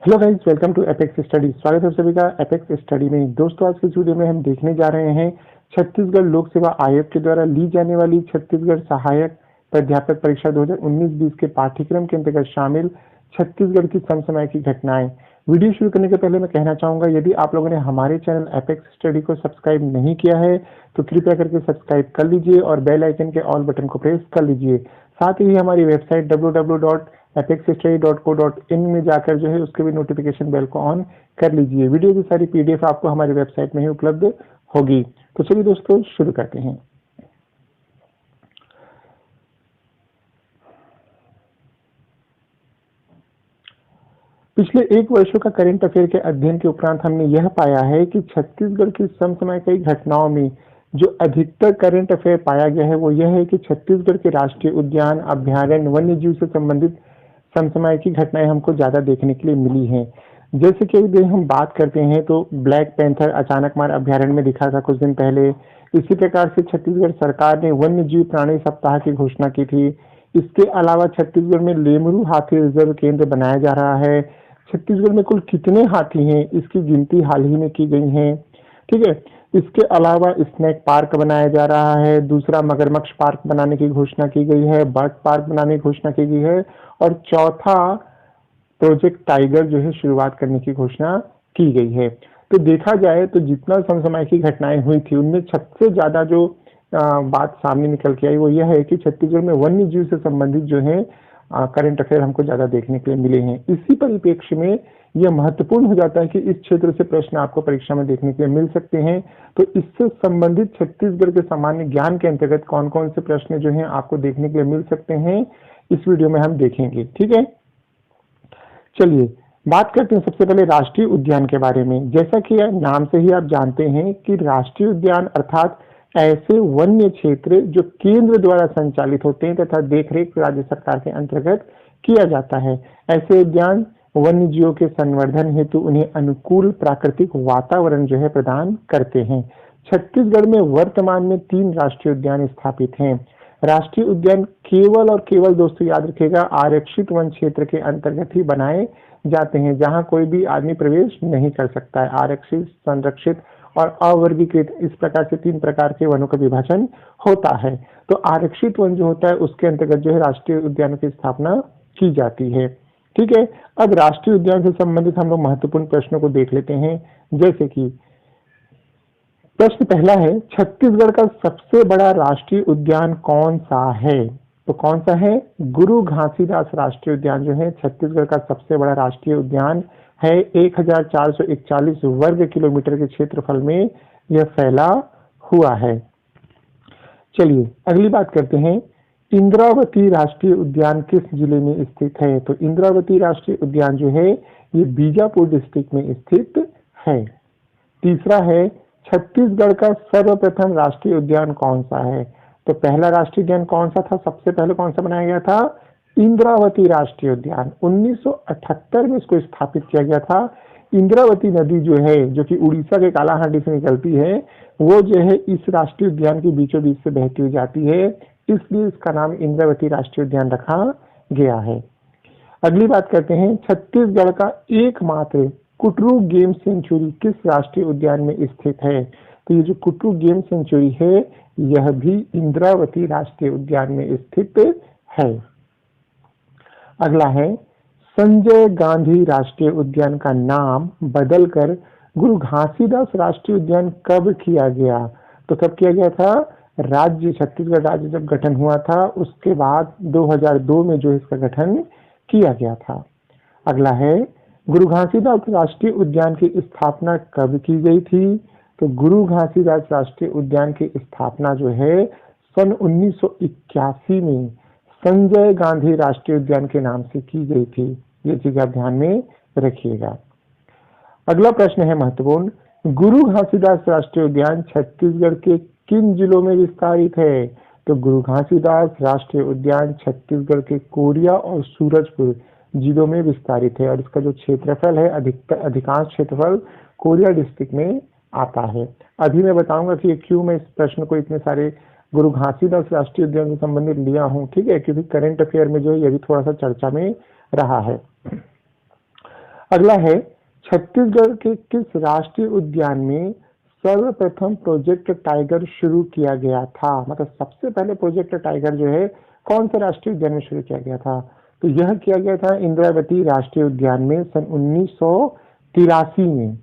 Hello guys, welcome to Apex Study. स्वागत है सभी का एपेक्स स्टडी में। दोस्तों, आज के इस वीडियो में हम देखने जा रहे हैं छत्तीसगढ़ लोक सेवा आयोग के द्वारा ली जाने वाली छत्तीसगढ़ सहायक प्राध्यापक परीक्षा 2019-20 के पाठ्यक्रम के अंतर्गत शामिल छत्तीसगढ़ की समसामयिक की घटनाएं। वीडियो शुरू करने के पहले मैं कहना चाहूंगा, यदि आप लोगों ने हमारे चैनल एपेक्स स्टडी को सब्सक्राइब नहीं किया है तो कृपया करके सब्सक्राइब कर लीजिए और बेल आइकन के ऑल बटन को प्रेस कर लीजिए। साथ ही हमारी वेबसाइट www.apexstudy.co.in में जाकर जो है उसके भी नोटिफिकेशन बेल को ऑन कर लीजिए। वीडियो की सारी पीडीएफ आपको हमारी वेबसाइट में ही उपलब्ध होगी। तो चलिए दोस्तों, शुरू करते हैं। पिछले एक वर्षों का करंट अफेयर के अध्ययन के उपरांत हमने यह पाया है कि छत्तीसगढ़ की समसामयिक घटनाओं में जो अधिकतर करंट अफेयर पाया गया है वो यह है कि छत्तीसगढ़ के राष्ट्रीय उद्यान, अभ्यारण्य, वन्य जीव से संबंधित समसामयिक घटनाएं हमको ज्यादा देखने के लिए मिली हैं। जैसे कि यदि हम बात करते हैं तो ब्लैक पैंथर अचानक मार अभ्यारण्य में दिखा था कुछ दिन पहले। इसी प्रकार से छत्तीसगढ़ सरकार ने वन्य जीव प्राणी सप्ताह की घोषणा की थी। इसके अलावा छत्तीसगढ़ में लेमरू हाथी रिजर्व केंद्र बनाया जा रहा है। छत्तीसगढ़ में कुल कितने हाथी हैं इसकी गिनती हाल ही में की गई है। ठीक है। इसके अलावा स्नेक पार्क बनाया जा रहा है। दूसरा, मगरमच्छ पार्क बनाने की घोषणा की गई है। बर्ड पार्क बनाने की घोषणा की गई है। और चौथा, प्रोजेक्ट टाइगर जो है शुरुआत करने की घोषणा की गई है। तो देखा जाए तो जितना समसामयिक घटनाएं हुई थी उनमें सबसे ज्यादा जो बात सामने निकल के आई वो यह है कि छत्तीसगढ़ में वन्य जीव से संबंधित जो है करंट अफेयर हमको ज्यादा देखने के लिए मिले हैं। इसी परिप्रेक्ष्य में यह महत्वपूर्ण हो जाता है कि इस क्षेत्र से प्रश्न आपको परीक्षा में देखने के लिए मिल सकते हैं। तो इससे संबंधित छत्तीसगढ़ के सामान्य ज्ञान के अंतर्गत कौन कौन से प्रश्न जो हैं आपको देखने के लिए मिल सकते हैं इस वीडियो में हम देखेंगे। ठीक है, चलिए बात करते हैं सबसे पहले राष्ट्रीय उद्यान के बारे में। जैसा कि नाम से ही आप जानते हैं कि राष्ट्रीय उद्यान अर्थात ऐसे वन्य क्षेत्र जो केंद्र द्वारा संचालित होते हैं तथा देखरेख राज्य सरकार के अंतर्गत किया जाता है। ऐसे उद्यान वन्य जीवों के संवर्धन हेतु उन्हें अनुकूल प्राकृतिक वातावरण जो है प्रदान करते हैं। छत्तीसगढ़ में वर्तमान में 3 राष्ट्रीय उद्यान स्थापित हैं। राष्ट्रीय उद्यान केवल और केवल, दोस्तों याद रखिएगा, आरक्षित वन क्षेत्र के अंतर्गत ही बनाए जाते हैं जहां कोई भी आदमी प्रवेश नहीं कर सकता है। आरक्षित, संरक्षित और अवर्गीकृत, इस प्रकार से 3 प्रकार के वनों का विभाजन होता है। तो आरक्षित वन जो होता है उसके अंतर्गत जो है राष्ट्रीय उद्यान की स्थापना की जाती है। ठीक है, अब राष्ट्रीय उद्यान से संबंधित हम लोग महत्वपूर्ण प्रश्नों को देख लेते हैं। जैसे कि प्रश्न पहला है, छत्तीसगढ़ का सबसे बड़ा राष्ट्रीय उद्यान कौन सा है? तो कौन सा है? गुरु घासीदास राष्ट्रीय उद्यान जो है छत्तीसगढ़ का सबसे बड़ा राष्ट्रीय उद्यान है। 1441 वर्ग किलोमीटर के क्षेत्रफल में यह फैला हुआ है। चलिए अगली बात करते हैं, इंद्रावती राष्ट्रीय उद्यान किस जिले में स्थित है? तो इंद्रावती राष्ट्रीय उद्यान जो है ये बीजापुर डिस्ट्रिक्ट में स्थित है। तीसरा है, छत्तीसगढ़ का सर्वप्रथम राष्ट्रीय उद्यान कौन सा है? तो पहला राष्ट्रीय उद्यान कौन सा था? सबसे पहले कौन सा बनाया गया था? इंद्रावती राष्ट्रीय उद्यान। 1978 में इसको स्थापित किया गया था। इंद्रावती नदी जो है, जो कि उड़ीसा के कालाहांडी से निकलती है, वो जो है इस राष्ट्रीय उद्यान के बीचों बीच से बहती हुई जाती है, इसलिए इसका नाम इंद्रावती राष्ट्रीय उद्यान रखा गया है। अगली बात करते हैं, छत्तीसगढ़ का एकमात्र कुटरू गेम सेंचुरी किस राष्ट्रीय उद्यान में स्थित है? तो ये जो कुटरू गेम सेंचुरी है यह भी इंद्रावती राष्ट्रीय उद्यान में स्थित है। अगला है, संजय गांधी राष्ट्रीय उद्यान का नाम बदलकर गुरु घासीदास राष्ट्रीय उद्यान कब किया गया? तो कब किया गया था? छत्तीसगढ़ राज्य जब गठन हुआ था उसके बाद 2002 में जो इसका गठन किया गया था। अगला है, गुरु घासीदास राष्ट्रीय उद्यान की स्थापना कब की गई थी? तो गुरु घासीदास राष्ट्रीय उद्यान की स्थापना जो है सन 1981 में संजय गांधी राष्ट्रीय उद्यान के नाम से की गई थी। ये चीज आप ध्यान में रखिएगा। अगला प्रश्न है महत्वपूर्ण, गुरु घासीदास राष्ट्रीय उद्यान छत्तीसगढ़ के किन जिलों में विस्तारित है? तो गुरु घासीदास राष्ट्रीय उद्यान छत्तीसगढ़ के कोरिया और सूरजपुर जिलों में विस्तारित है और इसका जो क्षेत्रफल है अधिकांश क्षेत्रफल कोरिया डिस्ट्रिक्ट में आता है। अभी मैं बताऊंगा कि क्यों मैं इस प्रश्न को इतने सारे गुरु घासीदास राष्ट्रीय उद्यान से संबंधित लिया हूं। ठीक है, क्योंकि करंट अफेयर में जो है ये भी थोड़ा सा चर्चा में रहा है। अगला है, छत्तीसगढ़ के किस राष्ट्रीय उद्यान में सर्वप्रथम प्रोजेक्ट टाइगर शुरू किया गया था? मतलब सबसे पहले प्रोजेक्ट टाइगर जो है कौन से राष्ट्रीय उद्यान में शुरू किया गया था? तो यह किया गया था इंद्रावती राष्ट्रीय उद्यान में सन 1983 में।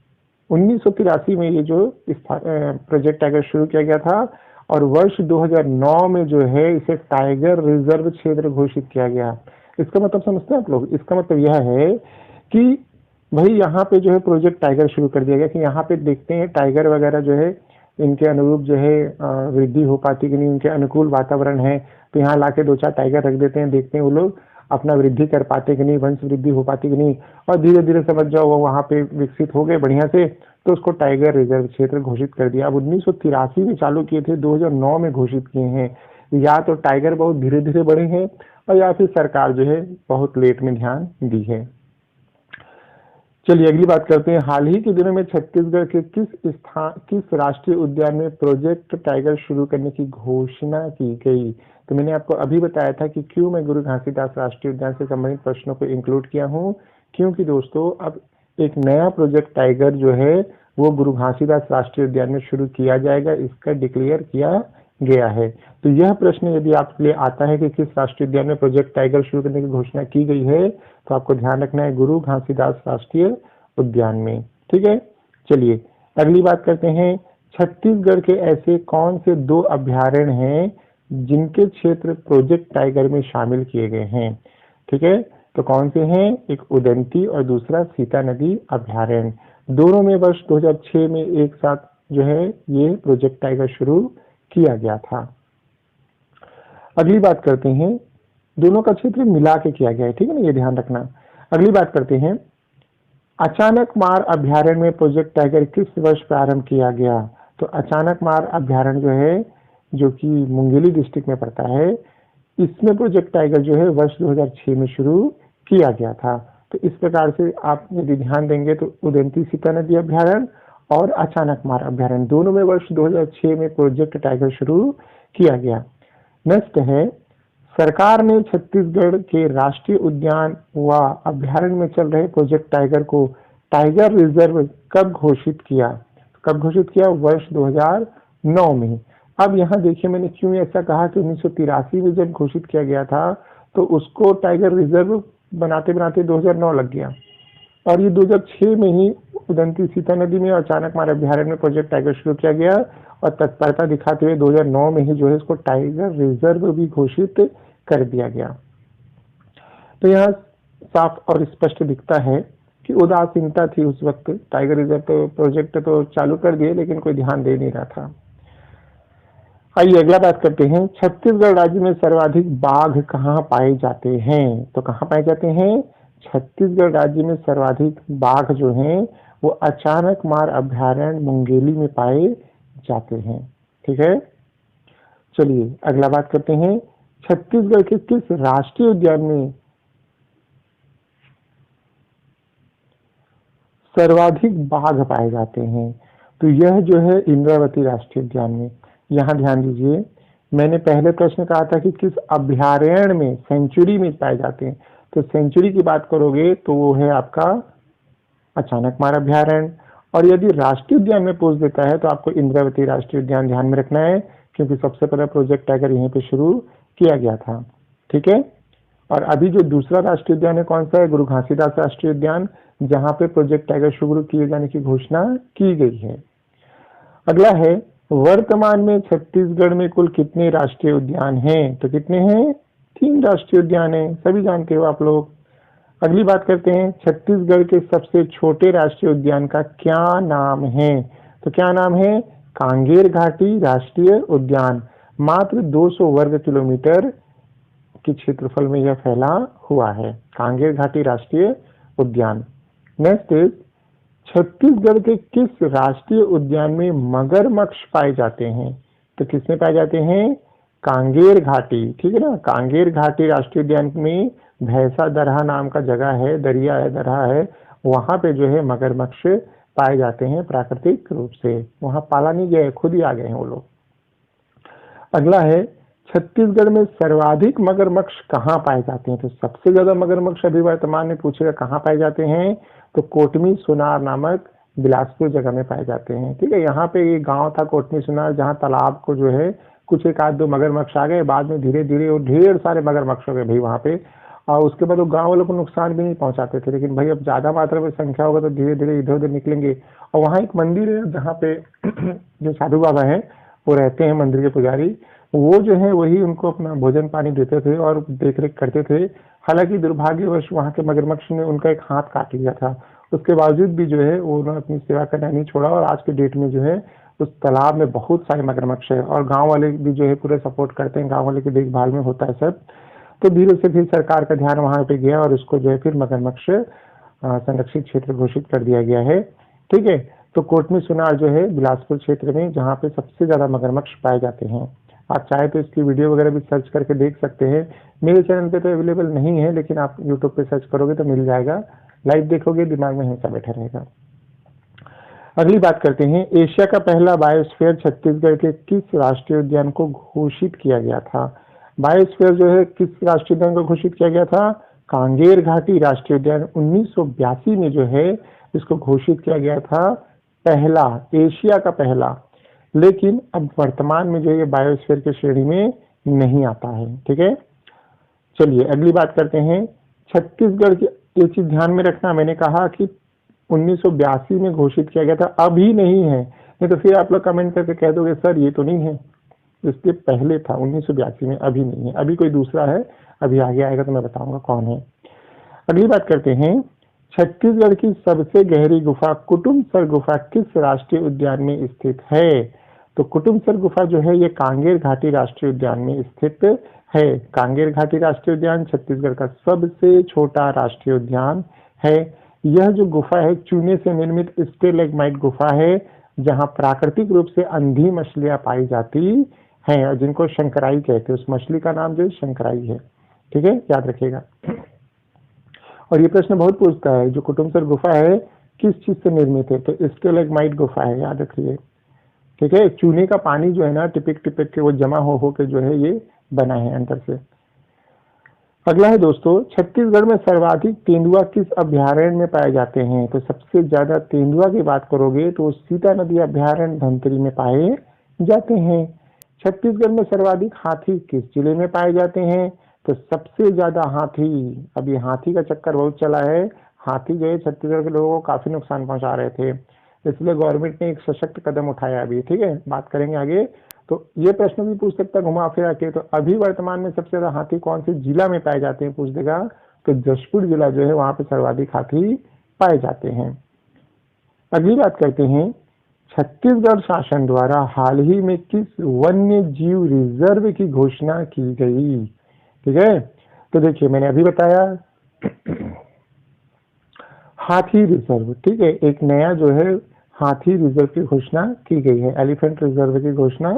1983 में ये जो प्रोजेक्ट टाइगर शुरू किया गया था, और वर्ष 2009 में जो है इसे टाइगर रिजर्व क्षेत्र घोषित किया गया। इसका मतलब समझते हैं आप लोग? इसका मतलब यह है कि भाई यहाँ पे जो है प्रोजेक्ट टाइगर शुरू कर दिया गया कि यहाँ पे देखते हैं टाइगर वगैरह जो है इनके अनुरूप जो है वृद्धि हो पाती कि नहीं, इनके अनुकूल वातावरण है, तो यहाँ लाके 2-4 टाइगर रख देते हैं, देखते हैं वो लोग अपना वृद्धि कर पाते कि नहीं, वंश वृद्धि हो पाती कि नहीं, और धीरे धीरे समझ जाओ वो वहाँ पे विकसित हो गए बढ़िया से, तो उसको टाइगर रिजर्व क्षेत्र घोषित कर दिया। अब 1983 में चालू किए थे, 2009 में घोषित किए हैं। या तो टाइगर बहुत धीरे धीरे बढ़े हैं, और या फिर सरकार जो है बहुत लेट में ध्यान दी है। चलिए अगली बात करते हैं, हाल ही के दिनों में छत्तीसगढ़ के किस राष्ट्रीय उद्यान में प्रोजेक्ट टाइगर शुरू करने की घोषणा की गई? तो मैंने आपको अभी बताया था कि क्यों मैं गुरु घासीदास राष्ट्रीय उद्यान से संबंधित प्रश्नों को इंक्लूड किया हूँ, क्योंकि दोस्तों अब एक नया प्रोजेक्ट टाइगर जो है वो गुरु घासीदास राष्ट्रीय उद्यान में शुरू किया जाएगा, इसका डिक्लेयर किया गया है। तो यह प्रश्न यदि आपके लिए आता है कि किस राष्ट्रीय उद्यान में प्रोजेक्ट टाइगर शुरू करने की घोषणा की गई है, तो आपको ध्यान रखना है गुरु घासीदास राष्ट्रीय उद्यान में। ठीक है, चलिए अगली बात करते हैं, छत्तीसगढ़ के ऐसे कौन से 2 अभ्यारण्य हैं जिनके क्षेत्र प्रोजेक्ट टाइगर में शामिल किए गए हैं? ठीक है, तो कौन से हैं? एक उदंती और दूसरा सीता नदी अभ्यारण्य। दोनों में वर्ष 2006 में एक साथ जो है ये प्रोजेक्ट टाइगर शुरू किया गया था। अगली बात करते हैं, दोनों का क्षेत्र मिला के किया गया है, ठीक है ना, ये ध्यान रखना। अगली बात करते हैं, अचानक मार अभ्यारण्य में प्रोजेक्ट टाइगर किस वर्ष प्रारंभ किया गया? तो अचानक मार अभ्यारण्य जो है, जो कि मुंगेली डिस्ट्रिक्ट में पड़ता है, इसमें प्रोजेक्ट टाइगर जो है वर्ष 2006 में शुरू किया गया था। तो इस प्रकार से आप यदि ध्यान देंगे तो उदंती सीता नदी अभ्यारण्य और अचानक मार अभ्यारण्य दोनों में वर्ष 2006 में प्रोजेक्ट टाइगर शुरू किया गया। नेक्स्ट है, सरकार ने छत्तीसगढ़ के राष्ट्रीय उद्यान व अभ्यारण्य में चल रहे प्रोजेक्ट टाइगर को टाइगर रिजर्व कब घोषित किया? कब घोषित किया? वर्ष 2009 में। अब यहाँ देखिए मैंने क्यों ऐसा कहा कि 1983 में जब घोषित किया गया था तो उसको टाइगर रिजर्व बनाते बनाते 2009 लग गया, और ये 2006 में ही उदंती सीता नदी में अचानक मार अभ्यारण्य में प्रोजेक्ट टाइगर शुरू किया गया, और तत्परता दिखाते हुए 2009 में ही जो है इसको टाइगर रिजर्व भी घोषित कर दिया गया। तो यहाँ साफ और स्पष्ट दिखता है कि उदासीनता थी उस वक्त, टाइगर रिजर्व तो प्रोजेक्ट तो चालू कर दिए लेकिन कोई ध्यान दे नहीं रहा था। आइए अगला बात करते हैं, छत्तीसगढ़ राज्य में सर्वाधिक बाघ कहाँ पाए जाते हैं? तो कहाँ पाए जाते हैं? छत्तीसगढ़ राज्य में सर्वाधिक बाघ जो हैं वो अचानक मार अभ्यारण्य मुंगेली में पाए जाते हैं। ठीक है, चलिए अगला बात करते हैं, छत्तीसगढ़ के किस राष्ट्रीय उद्यान में सर्वाधिक बाघ पाए जाते हैं? तो यह जो है इंद्रावती राष्ट्रीय उद्यान में। यहाँ ध्यान दीजिए, मैंने पहले प्रश्न कहा था कि किस अभ्यारण्य में, सेंचुरी में पाए जाते हैं, तो सेंचुरी की बात करोगे तो वो है आपका अचानक मार अभ्यारण्य, और यदि राष्ट्रीय उद्यान में पूछ देता है तो आपको इंद्रावती राष्ट्रीय उद्यान ध्यान में रखना है, क्योंकि सबसे पहला प्रोजेक्ट टाइगर यहीं पे शुरू किया गया था। ठीक है, और अभी जो दूसरा राष्ट्रीय उद्यान है कौन सा है? गुरु घासीदास राष्ट्रीय उद्यान, जहां पे प्रोजेक्ट टाइगर शुरू किए जाने की घोषणा की गई है। अगला है, वर्तमान में छत्तीसगढ़ में कुल कितने राष्ट्रीय उद्यान हैं? तो कितने हैं? 3 राष्ट्रीय उद्यान हैं, सभी जानते हो आप लोग। अगली बात करते हैं, छत्तीसगढ़ के सबसे छोटे राष्ट्रीय उद्यान का क्या नाम है? तो क्या नाम है? कांगेर घाटी राष्ट्रीय उद्यान। मात्र 200 वर्ग किलोमीटर के क्षेत्रफल में यह फैला हुआ है, कांगेर घाटी राष्ट्रीय उद्यान। नेक्स्ट इज, छत्तीसगढ़ के किस राष्ट्रीय उद्यान में मगरमच्छ पाए जाते हैं? तो किसमें पाए जाते हैं? कांगेर घाटी, ठीक है ना, कांगेर घाटी राष्ट्रीय उद्यान में भैंसा दरहा नाम का जगह है, दरिया है, दरहा है, वहां पे जो है मगरमच्छ पाए जाते हैं प्राकृतिक रूप से, वहां पाला नहीं गया है, खुद ही आ गए हैं वो लोग। अगला है, छत्तीसगढ़ में सर्वाधिक मगरमच्छ कहाँ पाए जाते हैं? तो सबसे ज्यादा मगरमच्छ अभी वर्तमान में पूछेगा कहाँ पाए जाते हैं, तो कोटमी सुनार नामक बिलासपुर जगह में पाए जाते हैं। ठीक है, यहाँ पे ये गांव था कोटमी सुनार, जहाँ तालाब को जो है कुछ एक आध दो मगरमच्छ आ गए, बाद में धीरे धीरे वो ढेर सारे मगरमच्छ हो गए भाई वहाँ पे। और उसके बाद वो गांव वालों को नुकसान भी नहीं पहुंचाते थे, लेकिन भाई अब ज्यादा मात्रा में संख्या होगा तो धीरे धीरे इधर उधर निकलेंगे। और वहाँ एक मंदिर है जहाँ पे जो साधु बाबा है वो रहते हैं, मंदिर के पुजारी, वो जो है वही उनको अपना भोजन पानी देते थे और देख रेख करते थे। हालांकि दुर्भाग्यवश वहाँ के मगरमच्छ ने उनका एक हाथ काट लिया था, उसके बावजूद भी जो है वो उन्होंने अपनी सेवा करना नहीं छोड़ा, और आज के डेट में जो है उस तालाब में बहुत सारे मगरमच्छ है, और गांव वाले भी जो है पूरे सपोर्ट करते हैं, गांव वाले की देखभाल में होता है सब। तो धीरे से फिर सरकार का ध्यान वहां पे गया और उसको जो है फिर मगरमच्छ संरक्षित क्षेत्र घोषित कर दिया गया है। ठीक है, तो कोटमी सुनार जो है बिलासपुर क्षेत्र में जहाँ पे सबसे ज्यादा मगरमच्छ पाए जाते हैं। आप चाहे तो इसकी वीडियो वगैरह भी सर्च करके देख सकते हैं, मेरे चैनल पे तो अवेलेबल नहीं है, लेकिन आप यूट्यूब पे सर्च करोगे तो मिल जाएगा, लाइव देखोगे दिमाग में हमेशा बैठा रहेगा। अगली बात करते हैं, एशिया का पहला बायोस्फीयर छत्तीसगढ़ के किस राष्ट्रीय उद्यान को घोषित किया गया था? बायोस्फीयर जो है किस राष्ट्रीय उद्यान को घोषित किया गया था? कांगेर घाटी राष्ट्रीय उद्यान 1982 में जो है इसको घोषित किया गया था, पहला, एशिया का पहला। लेकिन अब वर्तमान में जो ये बायोस्फीयर की श्रेणी में नहीं आता है। ठीक है, चलिए अगली बात करते हैं, छत्तीसगढ़ की, ये चीज ध्यान में रखना, मैंने कहा कि 1982 में घोषित किया गया था, अभी नहीं है, नहीं तो फिर आप लोग कमेंट करके कह दोगे सर ये तो नहीं है, इसके पहले था 1982 में, अभी नहीं है, अभी कोई दूसरा है, अभी आगे आएगा तो मैं बताऊंगा कौन है। अगली बात करते हैं, छत्तीसगढ़ की सबसे गहरी गुफा कुटुम्बसर गुफा किस राष्ट्रीय उद्यान में स्थित है? तो कुटुम्बसर गुफा जो है ये कांगेर घाटी राष्ट्रीय उद्यान में स्थित है। कांगेर घाटी राष्ट्रीय उद्यान छत्तीसगढ़ का सबसे छोटा राष्ट्रीय उद्यान है। यह जो गुफा है चूने से निर्मित स्टेलेग्माइट गुफा है, जहां प्राकृतिक रूप से अंधी मछलियां पाई जाती हैं, और जिनको शंकराई कहते हैं, उस मछली का नाम जो है शंकराई है। ठीक है, याद रखिएगा। और ये प्रश्न बहुत पूछता है, जो कुटुम्बसर गुफा है किस चीज से निर्मित है? तो स्टेलेग्माइट गुफा है, याद रखिए। ठीक है, चूने का पानी जो है ना टिपिक टिपिक के वो जमा हो के जो है ये बना है अंदर से। अगला है दोस्तों, छत्तीसगढ़ में सर्वाधिक तेंदुआ किस अभ्यारण्य में पाए जाते हैं? तो सबसे ज्यादा तेंदुआ की बात करोगे तो सीता नदी अभ्यारण्य धमतरी में पाए जाते हैं। छत्तीसगढ़ में सर्वाधिक हाथी किस जिले में पाए जाते हैं? तो सबसे ज्यादा हाथी, अभी हाथी का चक्कर बहुत चला है, हाथी जो है छत्तीसगढ़ के लोगों को काफी नुकसान पहुंचा रहे थे, इसलिए गवर्नमेंट ने एक सशक्त कदम उठाया अभी। ठीक है, बात करेंगे आगे। तो ये प्रश्न भी पूछ सकता है घुमा फिरा के, तो अभी वर्तमान में सबसे ज्यादा हाथी कौन से जिला में पाए जाते हैं पूछ देगा, तो जशपुर जिला जो है वहां पे सर्वाधिक हाथी पाए जाते हैं। अगली बात करते हैं, छत्तीसगढ़ शासन द्वारा हाल ही में किस वन्य जीव रिजर्व की घोषणा की गई? ठीक है, तो देखिए मैंने अभी बताया हाथी रिजर्व। ठीक है, एक नया जो है हाथी रिजर्व की घोषणा की गई है, एलिफेंट रिजर्व की घोषणा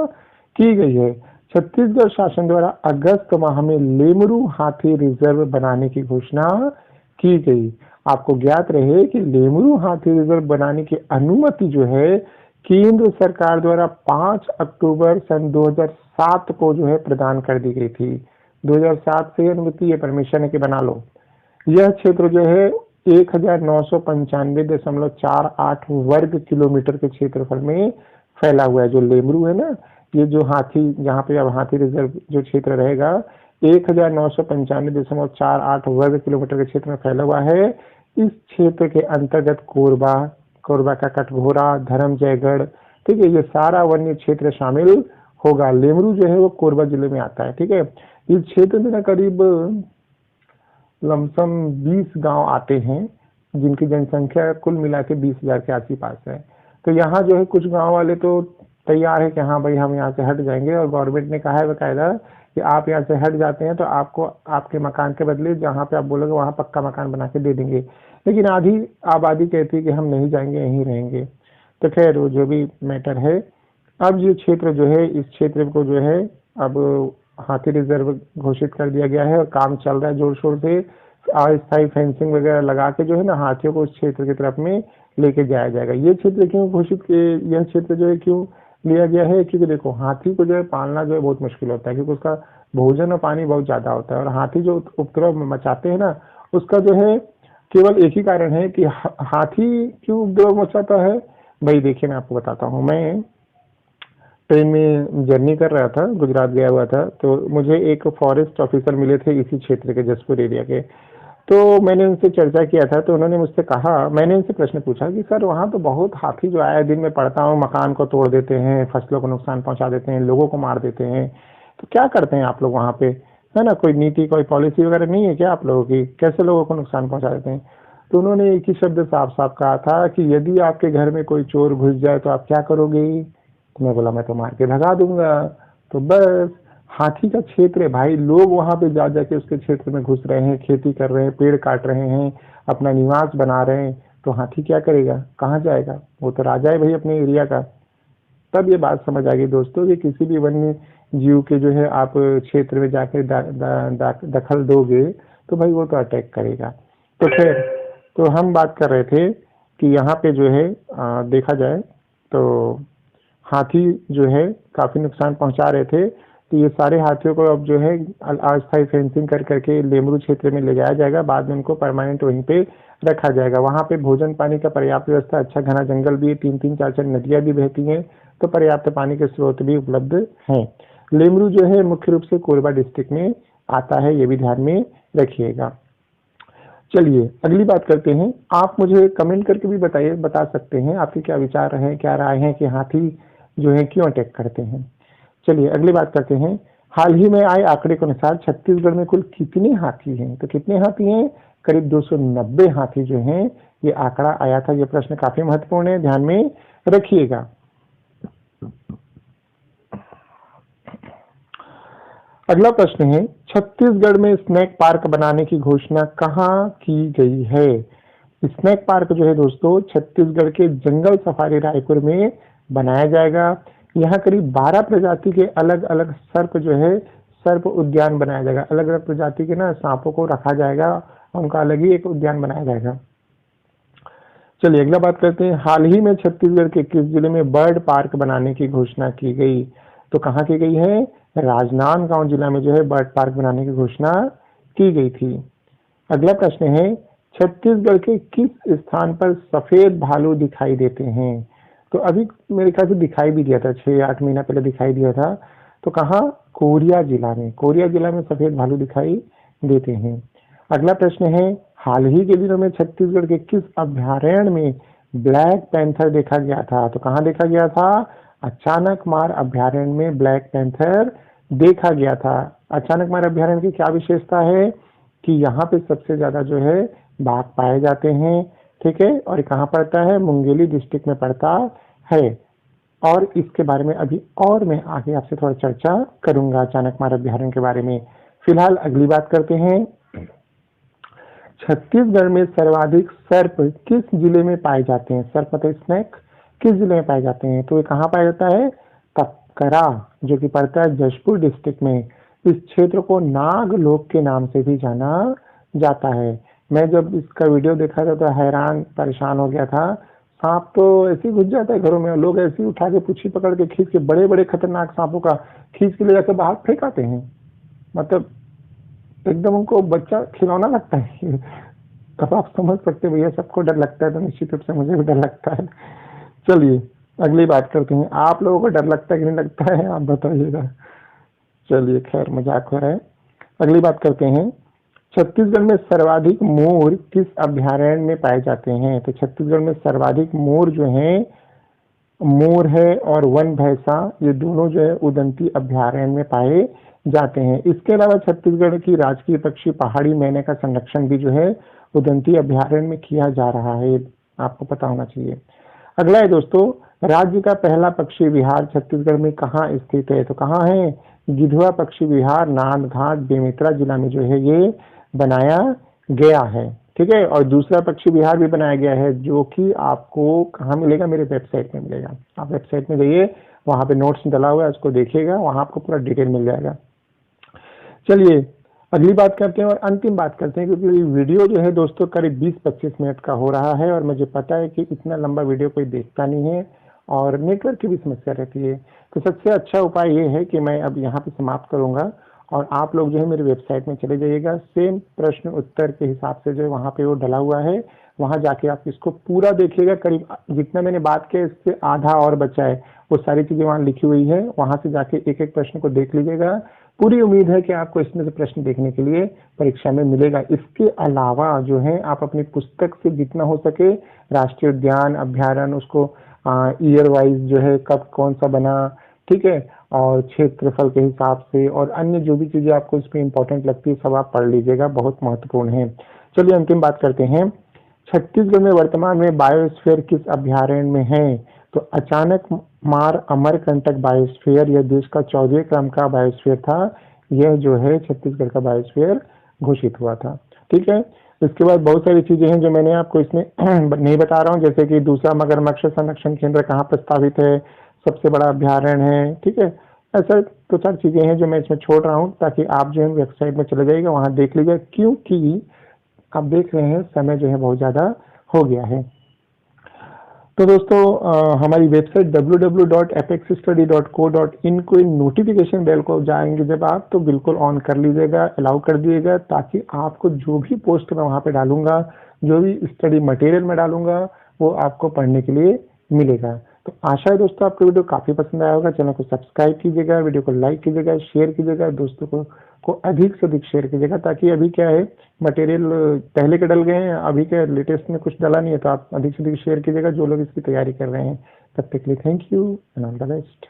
की गई है। छत्तीसगढ़ शासन द्वारा अगस्त माह में लेमरू हाथी रिजर्व बनाने की घोषणा की गई। आपको ज्ञात रहे कि लेमरू हाथी रिजर्व बनाने की अनुमति जो है केंद्र सरकार द्वारा 5 अक्टूबर सन 2007 को जो है प्रदान कर दी गई थी। 2007 से अनुमति, ये परमिशन है कि बना लो। यह क्षेत्र जो है 1995.48 वर्ग किलोमीटर के क्षेत्रफल में फैला हुआ है। जो लेमरू है ना, ये जो हाथी, जहाँ पे अब हाथी रिजर्व जो क्षेत्र रहेगा 1995.48 वर्ग किलोमीटर के क्षेत्र में फैला हुआ है। इस क्षेत्र के अंतर्गत कोरबा, कोरबा का कटघोरा, धर्मजयगढ़, ठीक है, ये सारा वन्य क्षेत्र शामिल होगा। लेमरू जो है वो कोरबा जिले में आता है। ठीक है, इस क्षेत्र में ना करीब लमसम 20 गांव आते हैं, जिनकी जनसंख्या कुल मिला के 20,000 के आस-पास है। तो यहाँ जो है कुछ गांव वाले तो तैयार है कि हाँ भाई हम यहाँ से हट जाएंगे, और गवर्नमेंट ने कहा है बकायदा कि आप यहाँ से हट जाते हैं तो आपको आपके मकान के बदले जहाँ पे आप बोलोगे वहाँ पक्का मकान बना के दे देंगे। लेकिन आधी आबादी कहती है कि हम नहीं जाएंगे, यहीं रहेंगे। तो खैर वो जो भी मैटर है, अब ये क्षेत्र जो है, इस क्षेत्र को जो है अब हाथी रिजर्व घोषित कर दिया गया है और काम चल रहा है जोर शोर से। अस्थायी फेंसिंग वगैरह लगा के जो है ना हाथियों को उस क्षेत्र की तरफ में लेके जाया जाएगा। ये क्षेत्र क्यों घोषित, यह क्षेत्र जो है क्यों लिया गया है क्योंकि देखो हाथी को जो है पालना जो है बहुत मुश्किल होता है, क्योंकि उसका भोजन और पानी बहुत ज्यादा होता है, और हाथी जो उपद्रव मचाते हैं ना, उसका जो है केवल एक ही कारण है कि हाथी क्यों उपद्रव मचाता है। भाई देखिए मैं आपको बताता हूँ। मैं ट्रेन में जर्नी कर रहा था, गुजरात गया हुआ था, तो मुझे एक फॉरेस्ट ऑफिसर मिले थे इसी क्षेत्र के, जसपुर एरिया के। तो मैंने उनसे चर्चा किया था, तो उन्होंने मुझसे कहा, मैंने उनसे प्रश्न पूछा कि सर वहाँ तो बहुत हाथी जो आए दिन में पढ़ता हूँ मकान को तोड़ देते हैं, फसलों को नुकसान पहुंचा देते हैं, लोगों को मार देते हैं, तो क्या करते हैं आप लोग वहाँ पे, है ना, कोई नीति कोई पॉलिसी वगैरह नहीं है क्या आप लोगों की, कैसे लोगों को नुकसान पहुंचा देते हैं। तो उन्होंने एक ही शब्द साफ साफ कहा था कि यदि आपके घर में कोई चोर घुस जाए तो आप क्या करोगे। तो मैं बोला मैं तो मार के भगा दूंगा। तो बस हाथी का क्षेत्र है भाई, लोग वहां पे जा जाके उसके क्षेत्र में घुस रहे हैं, खेती कर रहे हैं, पेड़ काट रहे हैं, अपना निवास बना रहे हैं, तो हाथी क्या करेगा, कहाँ जाएगा, वो तो राजा है भाई अपने एरिया का। तब ये बात समझ आ गई दोस्तों कि किसी भी वन्य जीव के जो है आप क्षेत्र में जाके दखल दोगे तो भाई वो तो अटैक करेगा। तो खैर, तो हम बात कर रहे थे कि यहाँ पे जो है देखा जाए तो हाथी जो है काफी नुकसान पहुंचा रहे थे, तो ये सारे हाथियों को अब जो है अस्थायी फेंसिंग कर करके लेमरू क्षेत्र में ले जाया जाएगा, बाद में उनको परमानेंट वहीं पे रखा जाएगा। वहां पे भोजन पानी का पर्याप्त व्यवस्था, अच्छा घना जंगल भी, 3-3 4-4 नदियां भी बहती हैं, तो पर्याप्त पानी के स्रोत भी उपलब्ध हैं। लेमरू जो है मुख्य रूप से कोरबा डिस्ट्रिक्ट में आता है, ये भी ध्यान में रखिएगा। चलिए अगली बात करते हैं। आप मुझे कमेंट करके भी बताइए, बता सकते हैं आपके क्या विचार हैं, क्या राय है कि हाथी जो है क्यों अटैक करते हैं। चलिए अगली बात करते हैं। हाल ही में आए आंकड़े के अनुसार छत्तीसगढ़ में कुल कितने हाथी हैं, तो कितने हाथी हैं, करीब 290 हाथी जो हैं, ये आंकड़ा आया था। ये प्रश्न काफी महत्वपूर्ण है, ध्यान में रखिएगा। अगला प्रश्न है, छत्तीसगढ़ में स्नैक पार्क बनाने की घोषणा कहाँ की गई है। स्नैक पार्क जो है दोस्तों छत्तीसगढ़ के जंगल सफारी रायपुर में बनाया जाएगा। यहाँ करीब 12 प्रजाति के अलग अलग सर्प जो है सर्प उद्यान बनाया जाएगा, अलग अलग प्रजाति के ना सांपों को रखा जाएगा, उनका अलग ही एक उद्यान बनाया जाएगा। चलिए अगला बात करते हैं। हाल ही में छत्तीसगढ़ के किस जिले में बर्ड पार्क बनाने की घोषणा की गई, तो कहाँ की गई है, राजनांदगांव जिला में जो है बर्ड पार्क बनाने की घोषणा की गई थी। अगला प्रश्न है, छत्तीसगढ़ के किस स्थान पर सफेद भालू दिखाई देते हैं, तो अभी मेरे ख्याल से दिखाई भी दिया था, 6-8 महीना पहले दिखाई दिया था। तो कहाँ, कोरिया जिला में, कोरिया जिला में सफेद भालू दिखाई देते हैं। अगला प्रश्न है, हाल ही के दिनों में छत्तीसगढ़ के किस अभ्यारण्य में ब्लैक पैंथर देखा गया था, तो कहाँ देखा गया था, अचानक मार अभ्यारण्य में ब्लैक पैंथर देखा गया था। अचानक मार अभ्यारण्य की क्या विशेषता है कि यहाँ पे सबसे ज्यादा जो है बाघ पाए जाते हैं, ठीक है, और कहाँ पड़ता है, मुंगेली डिस्ट्रिक्ट में पड़ता है। और इसके बारे में अभी और मैं आगे आपसे थोड़ा चर्चा करूंगा अचानक मार अभ्यारण्य के बारे में। फिलहाल अगली बात करते हैं। छत्तीसगढ़ में सर्वाधिक सर्प किस जिले में पाए जाते हैं, सर्प मतलब स्नैक किस जिले में पाए जाते हैं, तो ये कहाँ पाया जाता है, तपकरा, जो कि पड़ता है जशपुर डिस्ट्रिक्ट में। इस क्षेत्र को नागलोक के नाम से भी जाना जाता है। मैं जब इसका वीडियो देखा था तो हैरान परेशान हो गया था। सांप तो ऐसे ही घुस जाता है घरों में, लोग ऐसे ही उठा के पूछी पकड़ के खींच के, बड़े बड़े खतरनाक सांपों का खींच के ले जाकर बाहर फेंक आते हैं, मतलब एकदम उनको बच्चा खिलौना लगता है। तब आप समझ सकते भैया सबको डर लगता है, तो निश्चित रूप से मुझे भी डर लगता है। चलिए अगली बात करते हैं। आप लोगों को डर लगता है कि नहीं लगता है, आप बताइएगा। चलिए खैर मजाक हो रहा है। अगली बात करते हैं। छत्तीसगढ़ में सर्वाधिक मोर किस अभ्यारण्य में पाए जाते हैं, तो छत्तीसगढ़ में सर्वाधिक मोर जो है, मोर है और वन भैंसा, ये दोनों जो है उदंती अभ्यारण्य में पाए जाते हैं। इसके अलावा छत्तीसगढ़ की राजकीय पक्षी पहाड़ी मैना का संरक्षण भी जो है उदंती अभ्यारण्य में किया जा रहा है, आपको पता होना चाहिए। अगला है दोस्तों, राज्य का पहला पक्षी विहार छत्तीसगढ़ में कहाँ स्थित है, तो कहाँ है, गिधवा पक्षी विहार नांदघाट बेमेतरा जिला में जो है ये बनाया गया है, ठीक है। और दूसरा पक्षी विहार भी बनाया गया है, जो कि आपको कहाँ मिलेगा, मेरे वेबसाइट में मिलेगा। आप वेबसाइट में जाइए, वहां पे नोट्स डाला हुआ है, उसको देखिएगा, वहां आपको पूरा डिटेल मिल जाएगा। चलिए अगली बात करते हैं और अंतिम बात करते हैं, क्योंकि वीडियो जो है दोस्तों करीब 20-25 मिनट का हो रहा है, और मुझे पता है कि इतना लंबा वीडियो कोई देखता नहीं है, और नेटवर्क की भी समस्या रहती है। तो सबसे अच्छा उपाय ये है कि मैं अब यहाँ पे समाप्त करूँगा और आप लोग जो है मेरी वेबसाइट में चले जाइएगा। सेम प्रश्न उत्तर के हिसाब से जो है वहाँ पे वो डला हुआ है, वहाँ जाके आप इसको पूरा देखिएगा। करीब जितना मैंने बात किया इससे आधा और बचा है, वो सारी चीजें वहाँ लिखी हुई है, वहाँ से जाके एक एक प्रश्न को देख लीजिएगा। पूरी उम्मीद है कि आपको इसमें से प्रश्न देखने के लिए परीक्षा में मिलेगा। इसके अलावा जो है आप अपनी पुस्तक से जितना हो सके राष्ट्रीय उद्यान अभ्यारण्य उसको ईयर वाइज जो है कब कौन सा बना, ठीक है, और क्षेत्रफल के हिसाब से और अन्य जो भी चीजें आपको इसमें इंपॉर्टेंट लगती है सब आप पढ़ लीजिएगा, बहुत महत्वपूर्ण है। चलिए अंतिम बात करते हैं। छत्तीसगढ़ में वर्तमान में बायोस्फीयर किस अभ्यारण्य में है? तो अचानक मार अमरकंटक बायोस्फीयर यह देश का 14वें क्रम का बायोस्फीयर था। यह जो है छत्तीसगढ़ का बायोस्फीयर घोषित हुआ था। ठीक है, इसके बाद बहुत सारी चीजें हैं जो मैंने आपको इसमें नहीं बता रहा हूँ, जैसे कि दूसरा मगरमच्छ संरक्षण केंद्र कहाँ प्रस्तावित है, सबसे बड़ा अभ्यारण्य है, ठीक है। ऐसा दो चार चीजें हैं जो मैं इसमें छोड़ रहा हूँ ताकि आप जो है वेबसाइट में चले जाइएगा, वहां देख लीजिएगा, क्योंकि आप देख रहे हैं समय जो है बहुत ज्यादा हो गया है। तो दोस्तों हमारी वेबसाइट www.apexstudy.co.in को नोटिफिकेशन बेल को जाएंगे जब आप, तो बिल्कुल ऑन कर लीजिएगा, अलाउ कर दिएगा, ताकि आपको जो भी पोस्ट मैं वहां पे डालूंगा, जो भी स्टडी मटेरियल में डालूंगा, वो आपको पढ़ने के लिए मिलेगा। तो आशा है दोस्तों आपको वीडियो काफी पसंद आया होगा। चैनल को सब्सक्राइब कीजिएगा, वीडियो को लाइक कीजिएगा, शेयर कीजिएगा, दोस्तों को अधिक से अधिक शेयर कीजिएगा, ताकि अभी क्या है मटेरियल पहले के डल गए हैं, अभी के लेटेस्ट में कुछ डला नहीं है, तो आप अधिक से अधिक शेयर कीजिएगा जो लोग इसकी तैयारी कर रहे हैं। तब तक के लिए thank you and all the best.